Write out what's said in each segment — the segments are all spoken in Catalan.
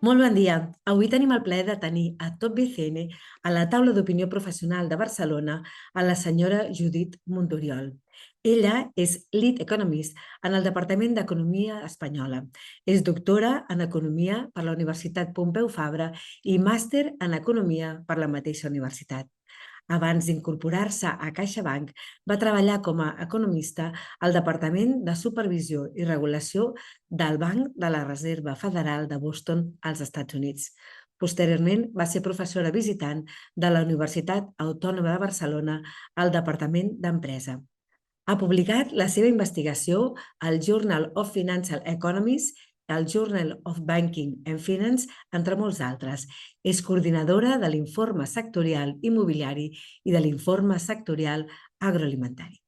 Molt bon dia. Avui tenim el plaer de tenir a Top BCN a la taula d'opinió professional de Barcelona a la senyora Judit Montoriol. Ella és Lead Economist en el Departament d'Economia espanyola. És doctora en Economia per la Universitat Pompeu Fabra i màster en Economia per la mateixa universitat. Abans d'incorporar-se a CaixaBank, va treballar com a economista al Departament de Supervisió i Regulació del Banc de la Reserva Federal de Boston, als Estats Units. Posteriorment, va ser professora visitant de la Universitat Autònoma de Barcelona al Departament d'Empresa. Ha publicat la seva investigació al Journal of Financial Economics, al Journal of Banking and Finance, entre molts altres. És coordinadora de l'informe sectorial immobiliari i de l'informe sectorial agroalimentari.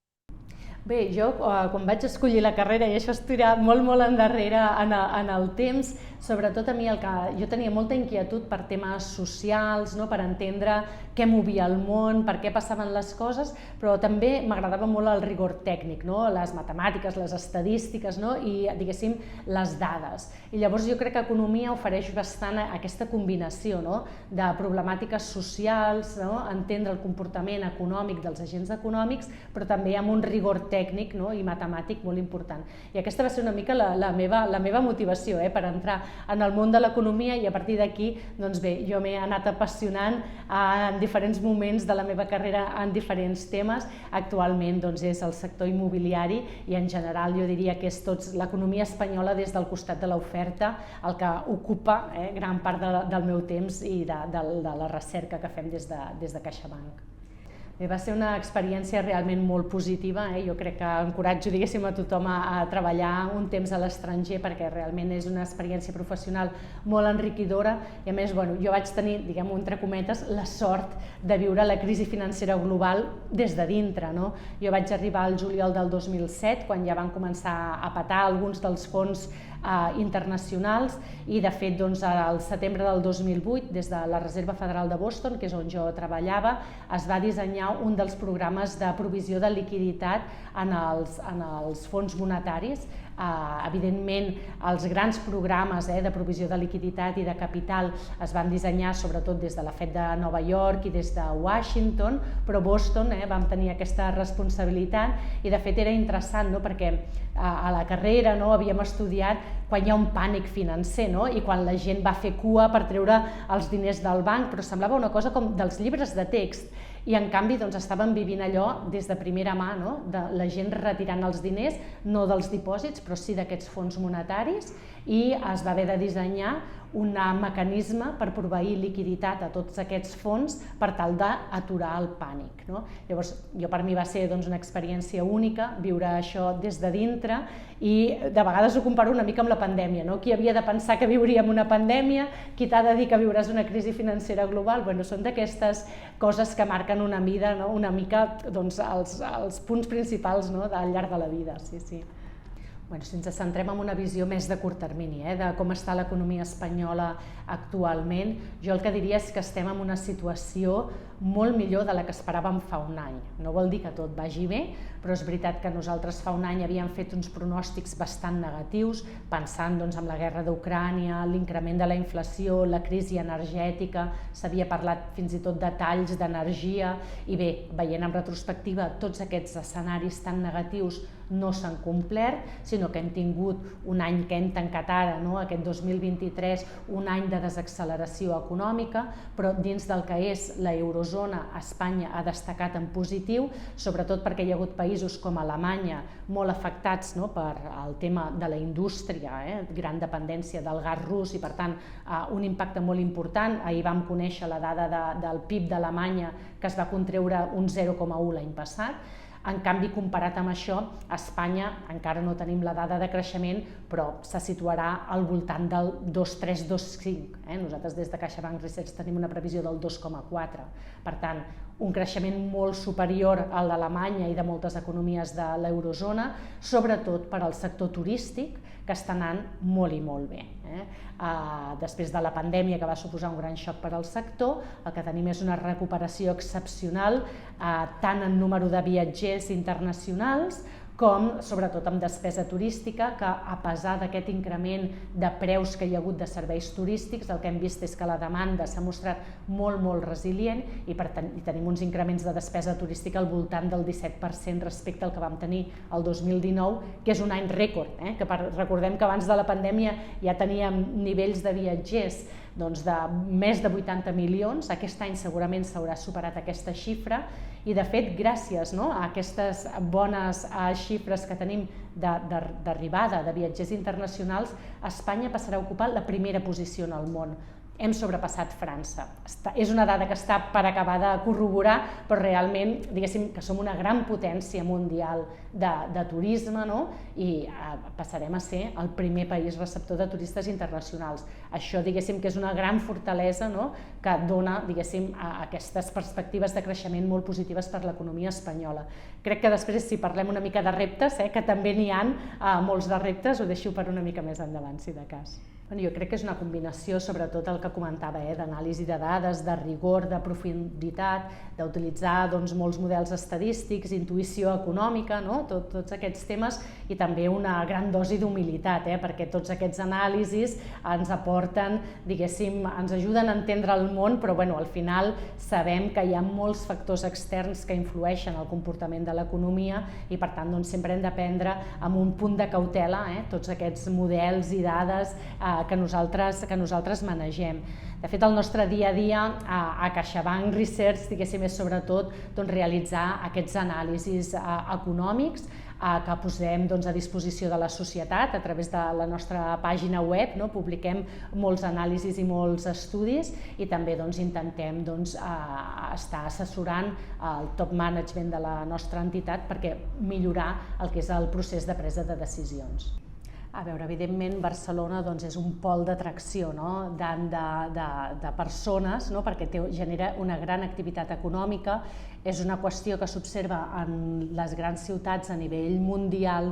Bé, jo quan vaig escollir la carrera, i això es tira molt endarrere en el temps, sobretot a mi jo tenia molta inquietud per temes socials, no? Per entendre què movia el món, per què passaven les coses, però també m'agradava molt el rigor tècnic, no? Les matemàtiques, les estadístiques, no? I, diguéssim, les dades. I llavors jo crec que economia ofereix bastant aquesta combinació, no? De problemàtiques socials, no? Entendre el comportament econòmic dels agents econòmics, però també amb un rigor tècnic, no? I matemàtic molt important. I aquesta va ser una mica la meva motivació per entrar en el món de l'economia, i a partir d'aquí, doncs bé, jo m'he anat apassionant en diferents moments de la meva carrera en diferents temes. Actualment doncs, és el sector immobiliari i en general jo diria que és l'economia espanyola des del costat de l'oferta el que ocupa gran part del meu temps i de la recerca que fem des de CaixaBank. Bé, va ser una experiència realment molt positiva. Jo crec que encoratjo, diguéssim, a tothom a treballar un temps a l'estranger perquè realment és una experiència professional molt enriquidora i a més, jo vaig tenir, diguem-ho entre cometes, la sort de viure la crisi financera global des de dintre. Jo vaig arribar al juliol del 2007, quan ja van començar a petar alguns dels fons internacionals i de fet al setembre del 2008 des de la Reserva Federal de Boston, que és on jo treballava, es va dissenyar un dels programes de provisió de liquiditat en els fons monetaris. Evidentment, els grans programes de provisió de liquiditat i de capital es van dissenyar sobretot des de la Fed de Nova York i des de Washington, però Boston vam tenir aquesta responsabilitat i de fet era interessant perquè a la carrera havíem estudiat quan hi ha un pànic financer i quan la gent va fer cua per treure els diners del banc, però semblava una cosa com dels llibres de text. I en canvi estàvem vivint allò des de primera mà, de la gent retirant els diners, no dels dipòsits, però sí d'aquests fons monetaris, i es va haver de dissenyar un mecanisme per proveir liquiditat a tots aquests fons per tal d'aturar el pànic. Llavors, per mi va ser una experiència única viure això des de dintre i de vegades ho comparo una mica amb la pandèmia. Qui havia de pensar que viuríem una pandèmia, qui t'ha de dir que viuràs una crisi financera global? Són d'aquestes coses que marquen una mica els punts principals al llarg de la vida. Si ens centrem en una visió més de curt termini, de com està l'economia espanyola actualment, jo el que diria és que estem en una situació molt millor de la que esperàvem fa un any. No vol dir que tot vagi bé, però és veritat que nosaltres fa un any havíem fet uns pronòstics bastant negatius, pensant en la guerra d'Ucrània, l'increment de la inflació, la crisi energètica, s'havia parlat fins i tot de talls d'energia, i bé, veient en retrospectiva, tots aquests escenaris tan negatius no s'han complert, sinó que hem tingut un any que hem tancat ara, aquest 2023, un any de desacceleració econòmica, però dins del que és l'eurozona, Espanya ha destacat en positiu, sobretot perquè hi ha hagut països com Alemanya molt afectats per el tema de la indústria, gran dependència del gas rus i per tant un impacte molt important. Ahir vam conèixer la dada del PIB d'Alemanya, que es va contreure un 0,1 l'any passat. En canvi, comparat amb això, a Espanya encara no tenim la dada de creixement, però se situarà al voltant del 2,3-2,5. Nosaltres des de CaixaBank Research tenim una previsió del 2,4. Per tant, un creixement molt superior al d'Alemanya i de moltes economies de l'eurozona, sobretot per al sector turístic, que està anant molt i molt bé. Després de la pandèmia, que va suposar un gran xoc per al sector, el que tenim és una recuperació excepcional tant en número de viatgers internacionals com sobretot amb despesa turística, que a pesar d'aquest increment de preus que hi ha hagut de serveis turístics, el que hem vist és que la demanda s'ha mostrat molt resilient i tenim uns increments de despesa turística al voltant del 17% respecte al que vam tenir el 2019, que és un any rècord, que recordem que abans de la pandèmia ja teníem nivells de viatgers de més de 80 milions, aquest any segurament s'haurà superat aquesta xifra i de fet gràcies a aquestes bones xifres que tenim d'arribada de viatgers internacionals, Espanya passarà a ocupar la primera posició en el món. Hem sobrepassat França. És una dada que està per acabar de corroborar, però realment diguéssim que som una gran potència mundial de turisme i passarem a ser el primer país receptor de turistes internacionals. Això diguéssim que és una gran fortalesa que dona aquestes perspectives de creixement molt positives per l'economia espanyola. Crec que després si parlem una mica de reptes, que també n'hi ha molts de reptes, ho deixo per una mica més endavant si de cas. Jo crec que és una combinació, sobretot el que comentava, d'anàlisi de dades, de rigor, de profunditat, d'utilitzar molts models estadístics, intuïció econòmica, tots aquests temes i també una gran dosi d'humilitat, perquè tots aquests anàlisis ens aporten, ens ajuden a entendre el món, però al final sabem que hi ha molts factors externs que influeixen el comportament de l'economia i per tant sempre hem de prendre amb un punt de cautela tots aquests models i dades que nosaltres manegem. De fet, el nostre dia a dia a CaixaBank Research és sobretot realitzar aquests anàlisis econòmics que posem a disposició de la societat a través de la nostra pàgina web, publiquem molts anàlisis i molts estudis i també intentem estar assessorant el top management de la nostra entitat perquè millorar el que és el procés de presa de decisions. A veure, evidentment Barcelona és un pol d'atracció de persones perquè genera una gran activitat econòmica, és una qüestió que s'observa en les grans ciutats a nivell mundial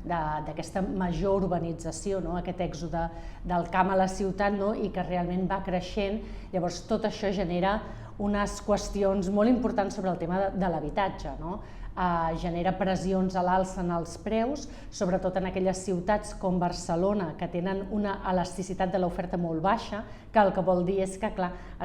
d'aquesta major urbanització, aquest èxode del camp a la ciutat i que realment va creixent. Llavors tot això genera unes qüestions molt importants sobre el tema de l'habitatge. Genera pressions a l'alça en els preus, sobretot en aquelles ciutats com Barcelona que tenen una elasticitat de l'oferta molt baixa, que el que vol dir és que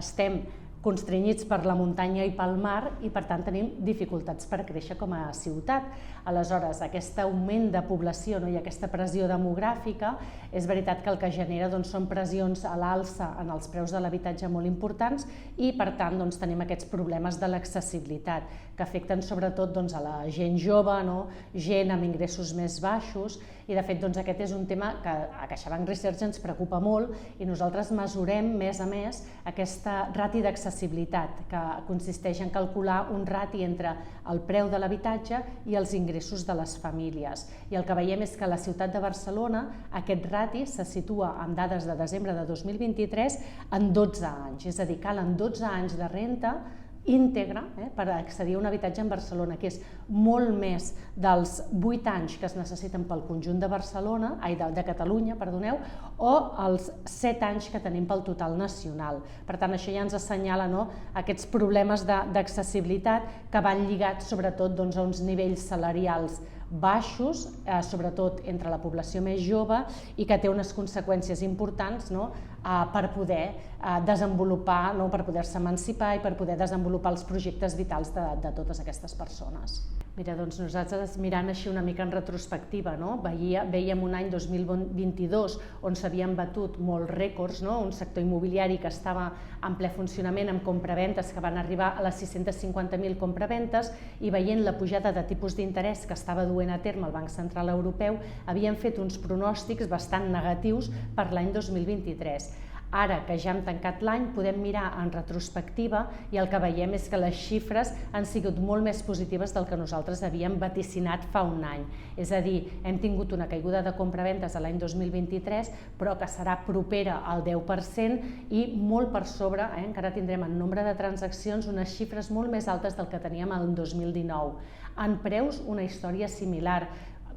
estem constrenyits per la muntanya i pel mar i per tant tenim dificultats per créixer com a ciutat. Aleshores, aquest augment de població i aquesta pressió demogràfica és veritat que el que genera són pressions a l'alça en els preus de l'habitatge molt importants i per tant tenim aquests problemes de l'accessibilitat que afecten sobretot a la gent jove, gent amb ingressos més baixos i de fet aquest és un tema que a CaixaBank Research ens preocupa molt i nosaltres mesurem més a més aquesta rati d'accessibilitat que consisteix en calcular un rati entre el preu de l'habitatge i els ingressos de les famílies. I el que veiem és que a la ciutat de Barcelona aquest rati se situa amb dades de desembre de 2023 en 12 anys, és a dir, calen 12 anys de renda íntegra per accedir a un habitatge en Barcelona, que és molt més dels 8 anys que es necessiten pel conjunt de Catalunya, o els 7 anys que tenim pel total nacional. Per tant, això ja ens assenyala aquests problemes d'accessibilitat que van lligats sobretot a uns nivells salarials baixos, sobretot entre la població més jove i que té unes conseqüències importants per poder desenvolupar, per poder-se emancipar i per poder desenvolupar els projectes vitals de totes aquestes persones. Mira, doncs nosaltres mirant així una mica en retrospectiva, veiem un any 2022 on s'havien batut molts rècords, un sector immobiliari que estava en ple funcionament amb compraventes que van arribar a les 650.000 compraventes i veient la pujada de tipus d'interès que estava duent a terme el Banc Central Europeu, havien fet uns pronòstics bastant negatius per l'any 2023. Ara que ja hem tancat l'any, podem mirar en retrospectiva i el que veiem és que les xifres han sigut molt més positives del que nosaltres havíem vaticinat fa un any. És a dir, hem tingut una caiguda de compraventes a l'any 2023, però que serà propera al 10% i molt per sobre, encara tindrem en nombre de transaccions unes xifres molt més altes del que teníem el 2019. En preus, una història similar.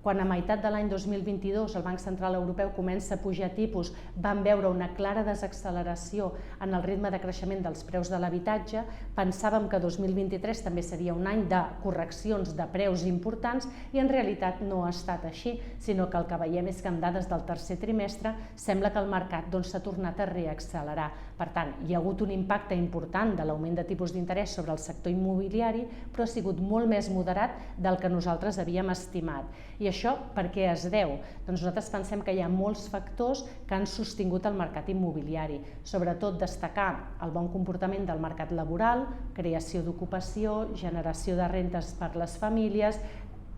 quan a meitat de l'any 2022 el Banc Central Europeu comença a pujar tipus, vam veure una clara desacceleració en el ritme de creixement dels preus de l'habitatge, pensàvem que 2023 també seria un any de correccions de preus importants i en realitat no ha estat així, sinó que el que veiem és que amb dades del tercer trimestre sembla que el mercat s'ha tornat a reaccelerar. Per tant, hi ha hagut un impacte important de l'augment de tipus d'interès sobre el sector immobiliari, però ha sigut molt més moderat del que nosaltres havíem estimat. I això per què es deu? Doncs nosaltres pensem que hi ha molts factors que han sostingut el mercat immobiliari, sobretot destacar el bon comportament del mercat laboral, creació d'ocupació, generació de rentes per les famílies,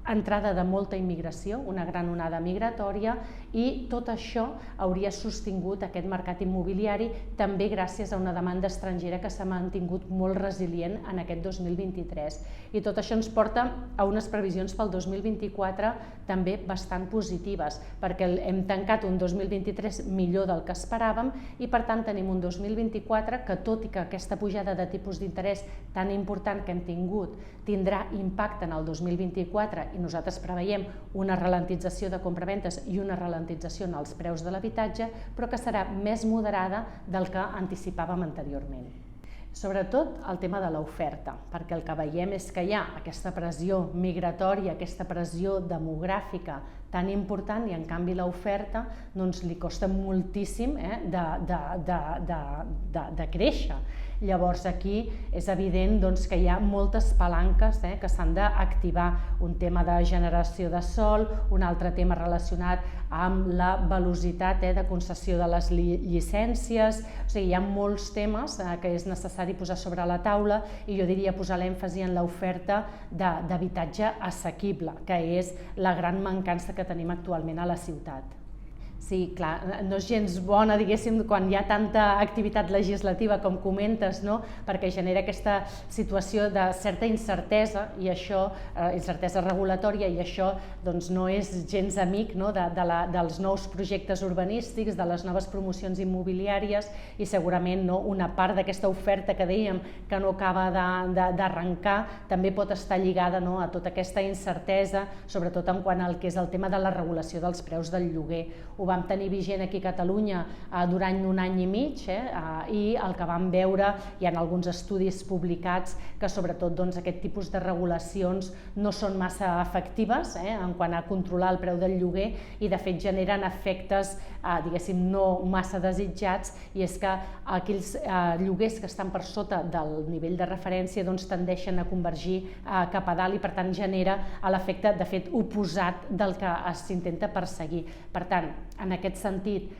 entrada de molta immigració, una gran onada migratòria, i tot això hauria sostingut aquest mercat immobiliari també gràcies a una demanda estrangera que s'ha mantingut molt resilient en aquest 2023. I tot això ens porta a unes previsions pel 2024 també bastant positives, perquè hem tancat un 2023 millor del que esperàvem i per tant tenim un 2024 que, tot i que aquesta pujada de tipus d'interès tan important que hem tingut tindrà impacte en el 2024 i nosaltres preveiem una ralentització de compraventes i una ralentització en els preus de l'habitatge, però que serà més moderada del que anticipàvem anteriorment. Sobretot el tema de l'oferta, perquè el que veiem és que hi ha aquesta pressió migratòria, aquesta pressió demogràfica tan important i en canvi l'oferta li costa moltíssim de créixer. Llavors aquí és evident que hi ha moltes palanques que s'han d'activar, un tema de generació de sòl, un altre tema relacionat amb la velocitat de concessió de les llicències, o sigui, hi ha molts temes que és necessari posar sobre la taula i jo diria posar l'èmfasi en l'oferta d'habitatge assequible, que és la gran mancança que tenim actualment a la ciutat. Sí, clar, no és gens bona, diguéssim, quan hi ha tanta activitat legislativa com comentes, perquè genera aquesta situació de certa incertesa i això, incertesa regulatòria, i això no és gens amic dels nous projectes urbanístics, de les noves promocions immobiliàries i segurament una part d'aquesta oferta que dèiem que no acaba d'arrencar també pot estar lligada a tota aquesta incertesa, sobretot en quant al que és el tema de la regulació dels preus del lloguer. Ho vam tenir vigent aquí a Catalunya durant un any i mig i el que vam veure, hi ha alguns estudis publicats que sobretot aquest tipus de regulacions no són massa efectives en quant a controlar el preu del lloguer i de fet generen efectes, diguéssim, no massa desitjats, i és que aquells lloguers que estan per sota del nivell de referència tendeixen a convergir cap a dalt i per tant genera l'efecte de fet oposat del que s'intenta perseguir. Per tant, en aquest sentit,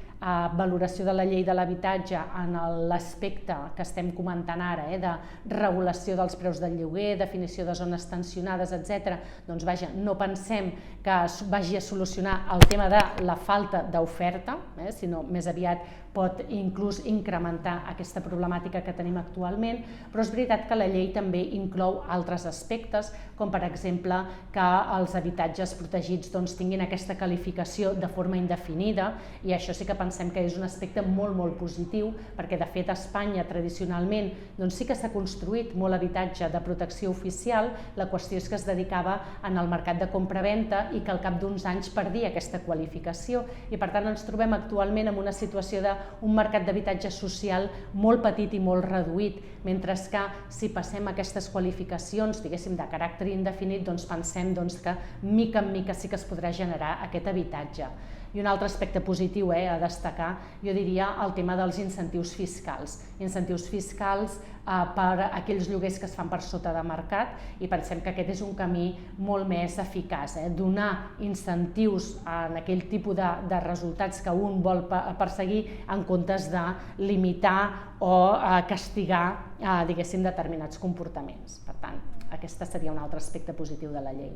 valoració de la llei de l'habitatge en l'aspecte que estem comentant ara, de regulació dels preus del lloguer, definició de zones tensionades, etc. Doncs vaja, no pensem que vagi a solucionar el tema de la falta d'oferta, sinó més aviat pot inclús incrementar aquesta problemàtica que tenim actualment, però és veritat que la llei també inclou altres aspectes, com per exemple que els habitatges protegits tinguin aquesta qualificació de forma indefinida, i això sí que pensem que és un aspecte molt positiu, perquè de fet a Espanya tradicionalment sí que s'ha construït molt habitatge de protecció oficial, la qüestió és que es dedicava en el mercat de compra-venda i que al cap d'uns anys perdia aquesta qualificació, i per tant ens trobem actualment en una situació d'un mercat d'habitatge social molt petit i molt reduït, mentre que si passem aquestes qualificacions, diguéssim, de caràcter indefinit, pensem que mica en mica sí que es podrà generar aquest habitatge. I un altre aspecte positiu a destacar, jo diria el tema dels incentius fiscals. Incentius fiscals per a aquells lloguers que es fan per sota de mercat, i pensem que aquest és un camí molt més eficaç, donar incentius en aquell tipus de resultats que un vol perseguir en comptes de limitar o castigar, diguéssim, determinats comportaments. Per tant, aquest seria un altre aspecte positiu de la llei.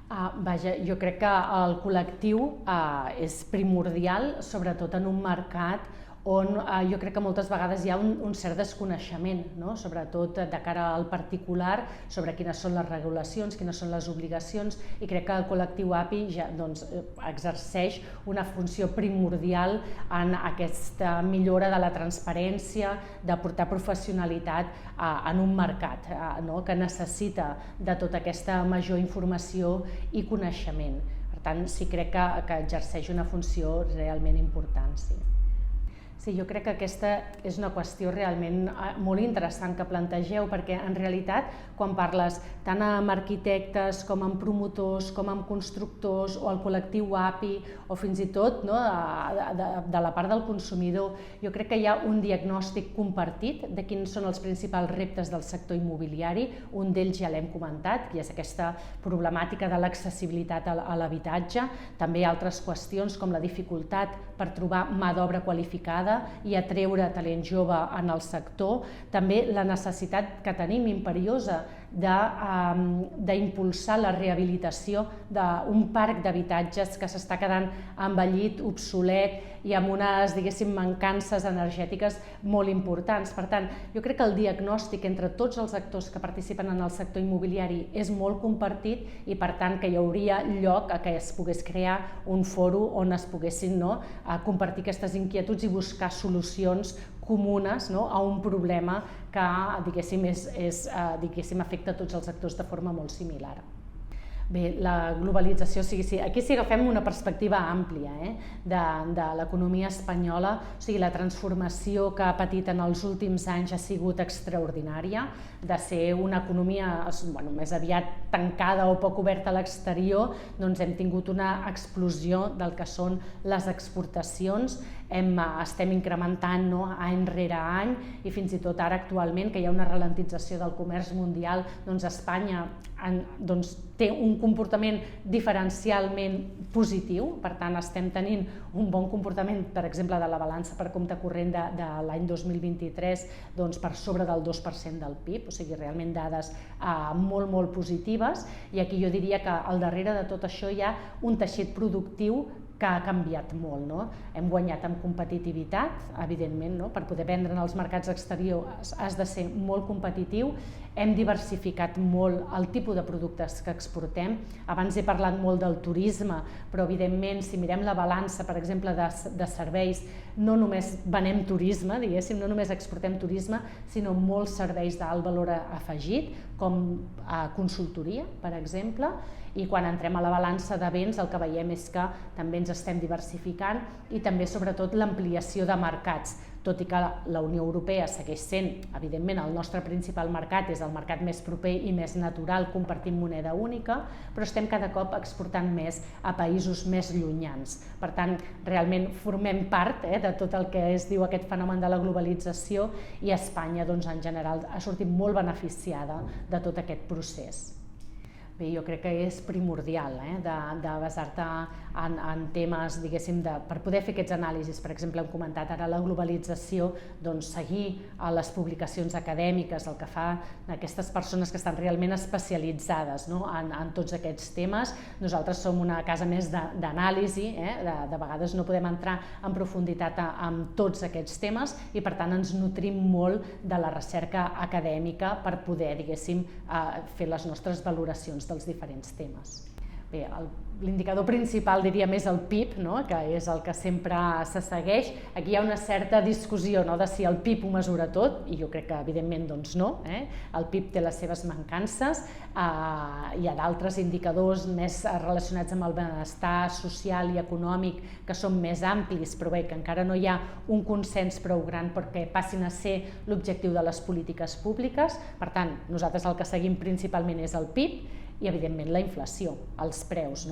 Vaja, jo crec que el col·lectiu és primordial, sobretot en un mercat on jo crec que moltes vegades hi ha un cert desconeixement, sobretot de cara al particular, sobre quines són les regulacions, quines són les obligacions, i crec que el col·lectiu API exerceix una funció primordial en aquesta millora de la transparència, d'aportar professionalitat en un mercat que necessita de tota aquesta major informació i coneixement. Per tant, sí crec que exerceix una funció realment important, sí. Sí, jo crec que aquesta és una qüestió realment molt interessant que plantegeu, perquè en realitat quan parles tant amb arquitectes com amb promotors, com amb constructors o el col·lectiu API o fins i tot de la part del consumidor, jo crec que hi ha un diagnòstic compartit de quins són els principals reptes del sector immobiliari. Un d'ells ja l'hem comentat, que és aquesta problemàtica de l'accessibilitat a l'habitatge, també altres qüestions com la dificultat per trobar mà d'obra qualificada i atreure talent jove en el sector, també la necessitat que tenim imperiosa d'impulsar la rehabilitació d'un parc d'habitatges que s'està quedant envellit, obsolet i amb unes, diguéssim, mancances energètiques molt importants. Per tant, jo crec que el diagnòstic entre tots els actors que participen en el sector immobiliari és molt compartit i, per tant, que hi hauria lloc a que es pogués crear un fòrum on es poguessin compartir aquestes inquietuds i buscar solucions comunes a un problema que, diguéssim, afecta a tots els actors de forma molt similar. Bé, la globalització, aquí sí agafem una perspectiva àmplia de l'economia espanyola, o sigui, la transformació que ha patit en els últims anys ha sigut extraordinària, de ser una economia més aviat tancada o poc oberta a l'exterior, doncs hem tingut una explosió del que són les exportacions, estem incrementant any rere any i fins i tot ara actualment que hi ha una ralentització del comerç mundial, doncs Espanya té un comportament diferencialment positiu, per tant estem tenint un bon comportament, per exemple, de la balança per compte corrent de l'any 2023 per sobre del 2% del PIB, o sigui, realment dades molt positives, i aquí jo diria que al darrere de tot això hi ha un teixit productiu que ha canviat molt. Hem guanyat en competitivitat, evidentment, per poder vendre en els mercats exteriors has de ser molt competitiu, hem diversificat molt el tipus de productes que exportem. Abans he parlat molt del turisme, però evidentment si mirem la balança, per exemple, de serveis, no només venem turisme, diguéssim, no només exportem turisme, sinó molts serveis d'alt valor afegit, com consultoria, per exemple, i quan entrem a la balança de béns el que veiem és que també ens estem diversificant i també sobretot l'ampliació de mercats, tot i que la Unió Europea segueix sent, evidentment, el nostre principal mercat és el mercat més proper i més natural, compartint moneda única, però estem cada cop exportant més a països més llunyans. Per tant, realment formem part de tot el que es diu aquest fenomen de la globalització i Espanya, en general, ha sortit molt beneficiada de tot aquest procés. Bé, jo crec que és primordial de basar-te en temes, diguéssim, per poder fer aquests anàlisis. Per exemple, hem comentat ara la globalització, seguir les publicacions acadèmiques, el que fa aquestes persones que estan realment especialitzades en tots aquests temes. Nosaltres som una casa més d'anàlisi, de vegades no podem entrar en profunditat en tots aquests temes i per tant ens nutrim molt de la recerca acadèmica per poder, diguéssim, fer les nostres valoracions dels diferents temes. Bé, l'indicador principal diríem és el PIB, que és el que sempre se segueix. Aquí hi ha una certa discussió de si el PIB ho mesura tot, i jo crec que evidentment no. El PIB té les seves mancances, hi ha d'altres indicadors més relacionats amb el benestar social i econòmic que són més amplis, però bé, que encara no hi ha un consens prou gran perquè passin a ser l'objectiu de les polítiques públiques. Per tant, nosaltres el que seguim principalment és el PIB, i evidentment la inflació, els preus.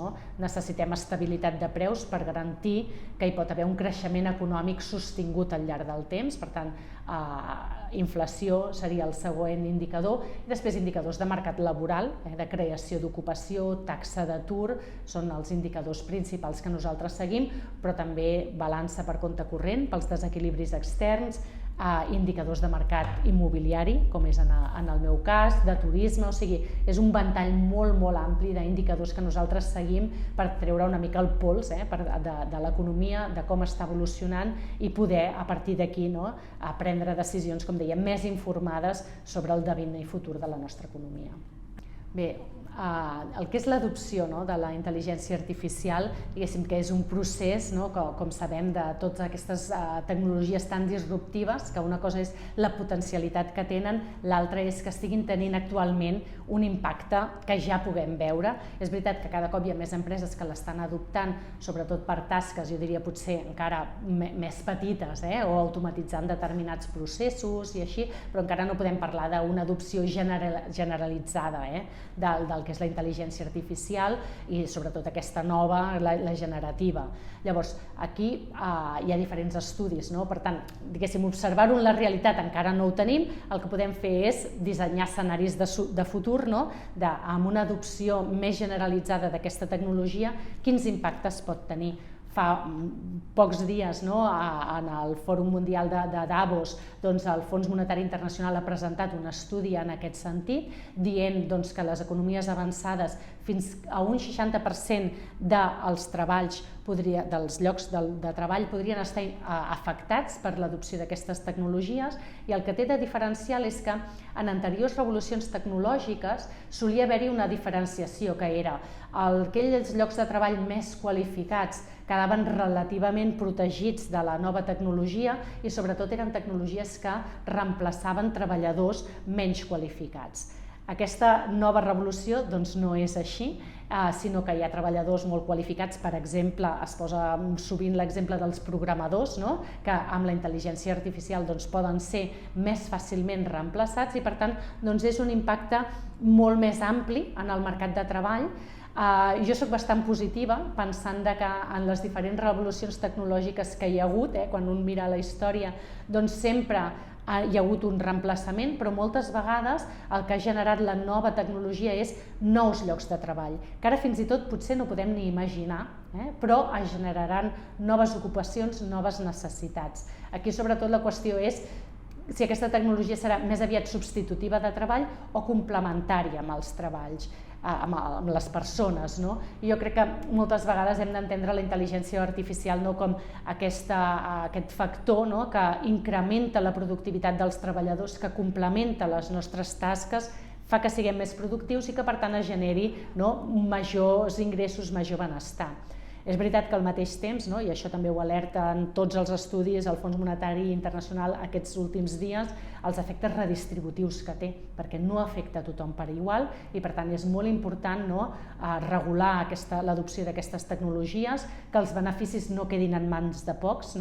Necessitem estabilitat de preus per garantir que hi pot haver un creixement econòmic sostingut al llarg del temps. Per tant, inflació seria el següent indicador, i després indicadors de mercat laboral, de creació d'ocupació, taxa d'atur, són els indicadors principals que nosaltres seguim, però també balança per compte corrent pels desequilibris externs, indicadors de mercat immobiliari, com és en el meu cas, de turisme, o sigui, és un ventall molt ampli d'indicadors que nosaltres seguim per treure una mica el pols de l'economia, de com està evolucionant i poder, a partir d'aquí, prendre decisions, com dèiem, més informades sobre el devenir futur de la nostra economia. Bé, el que és l'adopció de la intel·ligència artificial, diguéssim que és un procés, com sabem, de totes aquestes tecnologies tan disruptives, que una cosa és la potencialitat que tenen, l'altra és que estiguin tenint actualment un impacte que ja puguem veure. És veritat que cada cop hi ha més empreses que l'estan adoptant, sobretot per tasques, jo diria potser encara més petites, o automatitzant determinats processos i així, però encara no podem parlar d'una adopció generalitzada del que és la intel·ligència artificial i sobretot aquesta nova, la generativa. Llavors, aquí hi ha diferents estudis, per tant, diguéssim, observar-ho en la realitat encara no ho tenim, el que podem fer és dissenyar escenaris de futur, amb una adopció més generalitzada d'aquesta tecnologia, quins impactes pot tenir. Fa pocs dies, en el Fòrum Mundial de Davos, el Fons Monetari Internacional ha presentat un estudi en aquest sentit, dient que les economies avançades fins a un 60% dels treballs, dels llocs de treball podrien estar afectats per l'adopció d'aquestes tecnologies, i el que té de diferencial és que en anteriors revolucions tecnològiques solia haver-hi una diferenciació, que era aquells llocs de treball més qualificats quedaven relativament protegits de la nova tecnologia i sobretot eren tecnologies que reemplaçaven treballadors menys qualificats. Aquesta nova revolució no és així, sinó que hi ha treballadors molt qualificats. Per exemple, es posa sovint l'exemple dels programadors, que amb la intel·ligència artificial poden ser més fàcilment reemplaçats i per tant és un impacte molt més ampli en el mercat de treball. Jo soc bastant positiva pensant que en les diferents revolucions tecnològiques que hi ha hagut, quan un mira la història, sempre hi ha hagut un reemplaçament, però moltes vegades el que ha generat la nova tecnologia és nous llocs de treball, que ara fins i tot potser no podem ni imaginar, però es generaran noves ocupacions, noves necessitats. Aquí sobretot la qüestió és si aquesta tecnologia serà més aviat substitutiva de treball o complementària amb els treballs, amb les persones. Jo crec que moltes vegades hem d'entendre la intel·ligència artificial com aquest factor que incrementa la productivitat dels treballadors, que complementa les nostres tasques, fa que siguem més productius i que per tant es generi majors ingressos, major benestar. És veritat que al mateix temps, i això també ho alerten tots els estudis, el Fons Monetari Internacional aquests últims dies, els efectes redistributius que té, perquè no afecta a tothom per igual i per tant és molt important regular l'adopció d'aquestes tecnologies, que els beneficis no quedin en mans de pocs.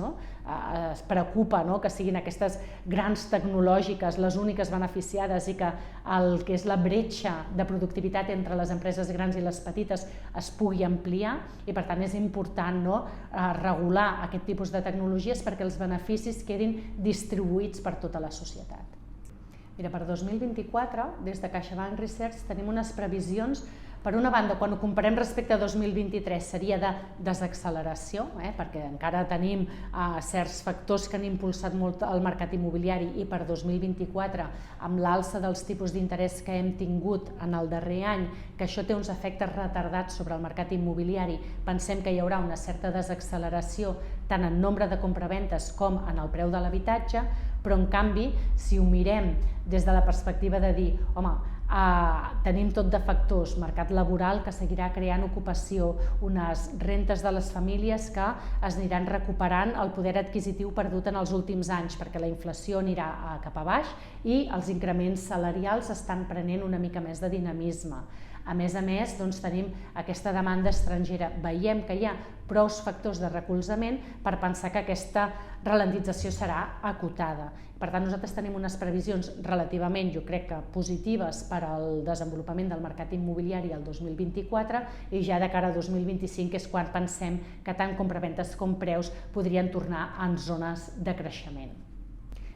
Es preocupa que siguin aquestes grans tecnològiques les úniques beneficiades i que el que és la bretxa de productivitat entre les empreses grans i les petites es pugui ampliar i per tant és important regular aquest tipus de tecnologies perquè els beneficis quedin distribuïts per tota la societat. Mira, per 2024, des de CaixaBank Research tenim unes previsions. Per una banda, quan ho comparem respecte a 2023, seria de desacceleració, perquè encara tenim certs factors que han impulsat molt el mercat immobiliari i per 2024, amb l'alça dels tipus d'interès que hem tingut en el darrer any, que això té uns efectes retardats sobre el mercat immobiliari, pensem que hi haurà una certa desacceleració tant en nombre de compraventes com en el preu de l'habitatge, però en canvi, si ho mirem des de la perspectiva de dir, home, tenim tot de factors, mercat laboral que seguirà creant ocupació, unes rentes de les famílies que es aniran recuperant el poder adquisitiu perdut en els últims anys perquè la inflació anirà cap a baix i els increments salarials estan prenent una mica més de dinamisme. A més, tenim aquesta demanda estrangera. Veiem que hi ha prou factors de recolzament per pensar que aquesta ralentització serà acotada. Per tant, nosaltres tenim unes previsions relativament, jo crec que positives per al desenvolupament del mercat immobiliari el 2024 i ja de cara a 2025 és quan pensem que tant compraventes com preus podrien tornar en zones de creixement.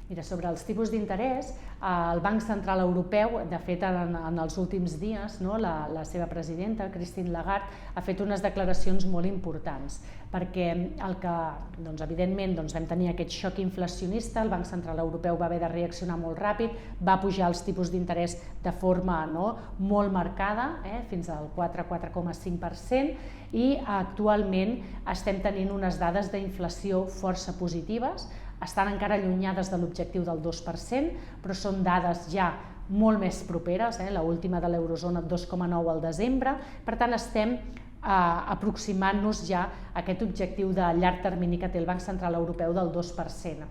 Mira, sobre els tipus d'interès, el Banc Central Europeu, de fet, en els últims dies, la seva presidenta, Christine Lagarde, ha fet unes declaracions molt importants, perquè evidentment vam tenir aquest xoc inflacionista, el Banc Central Europeu va haver de reaccionar molt ràpid, va pujar els tipus d'interès de forma molt marcada, fins al 4,5%, i actualment estem tenint unes dades d'inflació força positives, estan encara allunyades de l'objectiu del 2%, però són dades ja molt més properes, l'última de l'eurozona 2,9 al desembre, per tant estem aproximant-nos ja a aquest objectiu de llarg termini que té el Banc Central Europeu del 2%.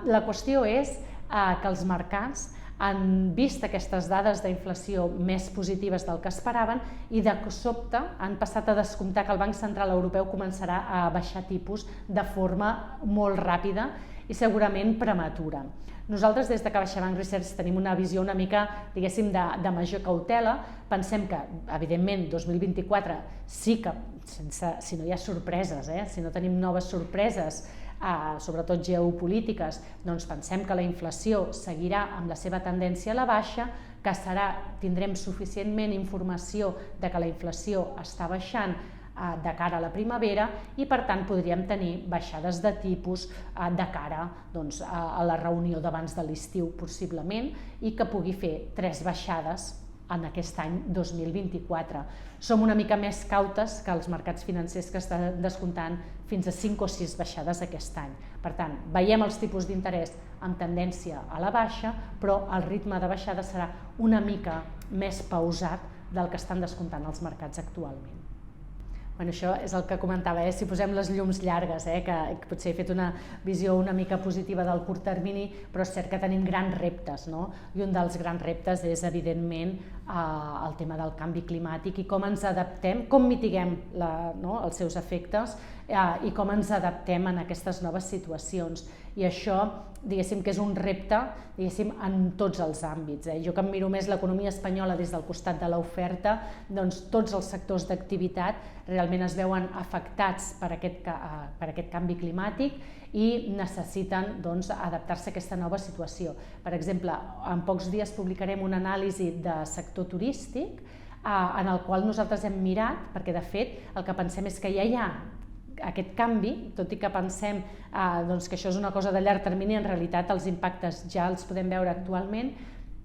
La qüestió és que els mercats han vist aquestes dades d'inflació més positives del que esperaven i de sobte han passat a descomptar que el Banc Central Europeu començarà a baixar tipus de forma molt ràpida i segurament prematura. Nosaltres des de CaixaBank Research tenim una visió una mica, diguéssim, de major cautela. Pensem que, evidentment, 2024 sí que, si no hi ha sorpreses, si no tenim noves sorpreses, sobretot geopolítiques, doncs pensem que la inflació seguirà amb la seva tendència a la baixa, que tindrem suficientment informació de que la inflació està baixant de cara a la primavera i per tant podríem tenir baixades de tipus de cara a la reunió d'abans de l'estiu possiblement i que pugui fer 3 baixades en aquest any 2024. Som una mica més cautes que els mercats financers que estan descomptant fins a 5 o 6 baixades aquest any. Per tant, veiem els tipus d'interès amb tendència a la baixa, però el ritme de baixada serà una mica més pausat del que estan descomptant els mercats actualment. Això és el que comentava, si posem les llums llargues, que potser he fet una visió una mica positiva del curt termini, però és cert que tenim grans reptes, i un dels grans reptes és, evidentment, el tema del canvi climàtic i com ens adaptem, com mitiguem els seus efectes i com ens adaptem en aquestes noves situacions. I això, diguéssim, que és un repte, diguéssim, en tots els àmbits. Jo que em miro més l'economia espanyola des del costat de l'oferta, doncs tots els sectors d'activitat realment es veuen afectats per aquest canvi climàtic i necessiten adaptar-se a aquesta nova situació. Per exemple, en pocs dies publicarem una anàlisi de sector turístic en el qual nosaltres hem mirat, perquè de fet el que pensem és que ja hi ha aquest canvi, tot i que pensem que això és una cosa de llarg termini, en realitat els impactes ja els podem veure actualment.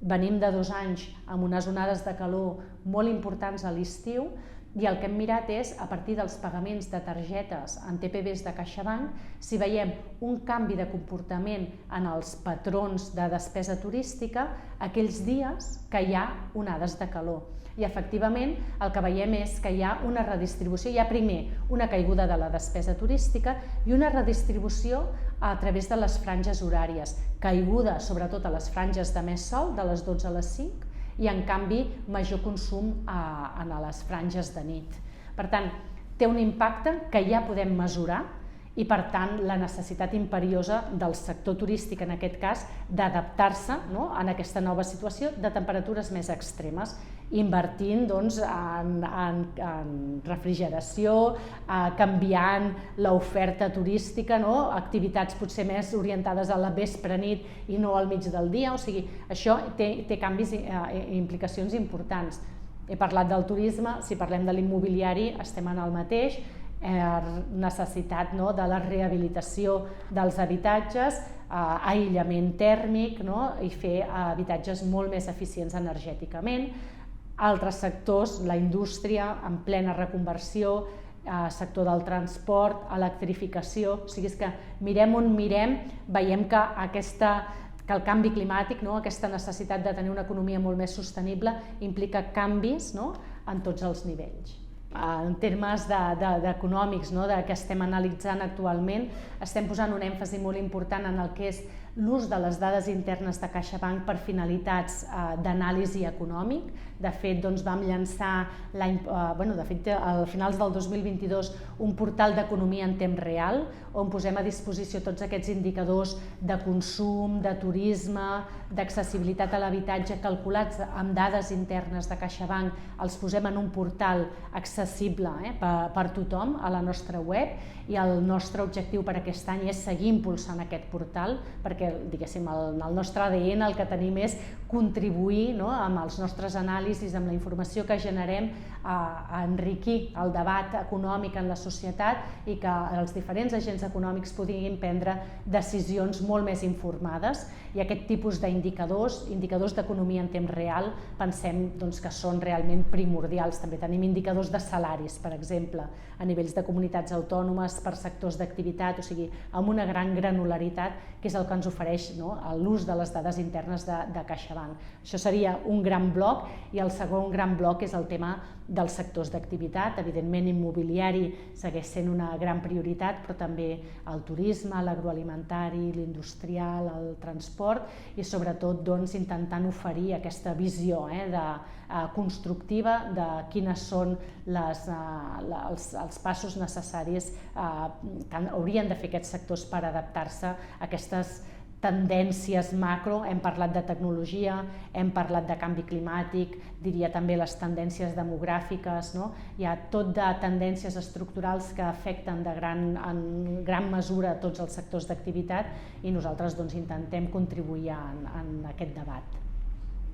Venim de 2 anys amb unes onades de calor molt importants a l'estiu i el que hem mirat és, a partir dels pagaments de targetes en TPVs de CaixaBank, si veiem un canvi de comportament en els patrons de despesa turística aquells dies que hi ha onades de calor. I efectivament el que veiem és que hi ha una redistribució, hi ha primer una caiguda de la despesa turística i una redistribució a través de les franges horàries, caiguda sobretot a les franges de més sol, de les 12 a les 5, i en canvi major consum a les franges de nit. Per tant, té un impacte que ja podem mesurar i per tant la necessitat imperiosa del sector turístic en aquest cas d'adaptar-se en aquesta nova situació de temperatures més extremes, invertint en refrigeració, canviant l'oferta turística, activitats potser més orientades a la vespre nit i no al mig del dia, o sigui, això té canvis i implicacions importants. He parlat del turisme, si parlem de l'immobiliari estem en el mateix, necessitat de la rehabilitació dels habitatges, aïllament tèrmic i fer habitatges molt més eficients energèticament. Altres sectors, la indústria en plena reconversió, sector del transport, electrificació, o sigui, és que mirem on mirem, veiem que el canvi climàtic, aquesta necessitat de tenir una economia molt més sostenible implica canvis en tots els nivells. En termes econòmics que estem analitzant actualment, estem posant un èmfasi molt important en el que és l'ús de les dades internes de CaixaBank per finalitats d'anàlisi econòmic. De fet, vam llançar a finals del 2022 un portal d'economia en temps real on posem a disposició tots aquests indicadors de consum, de turisme, d'accessibilitat a l'habitatge calculats amb dades internes de CaixaBank, els posem en un portal accessible per tothom a la nostra web i el nostre objectiu per aquest any és seguir impulsant aquest portal perquè, diguéssim, el nostre ADN el que tenim és contribuir amb els nostres anàlisis anàlisis, amb la informació que generem, a enriquir el debat econòmic en la societat i que els diferents agents econòmics puguin prendre decisions molt més informades. I aquest tipus d'indicadors, indicadors d'economia en temps real, pensem que són realment primordials. També tenim indicadors de salaris, per exemple, a nivells de comunitats autònomes, per sectors d'activitat, o sigui, amb una gran granularitat, que és el que ens ofereix l'ús de les dades internes de CaixaBank. Això seria un gran bloc, i el segon gran bloc és el tema dels sectors d'activitat. Evidentment, immobiliari segueix sent una gran prioritat, però també el turisme, l'agroalimentari, l'industrial, el transport, i sobretot intentant oferir aquesta visió constructiva de quines són els passos necessaris que haurien de fer aquests sectors per adaptar-se a aquestes tendències macro. Hem parlat de tecnologia, hem parlat de canvi climàtic, diria també les tendències demogràfiques, hi ha tot de tendències estructurals que afecten en gran mesura tots els sectors d'activitat, i nosaltres intentem contribuir en aquest debat.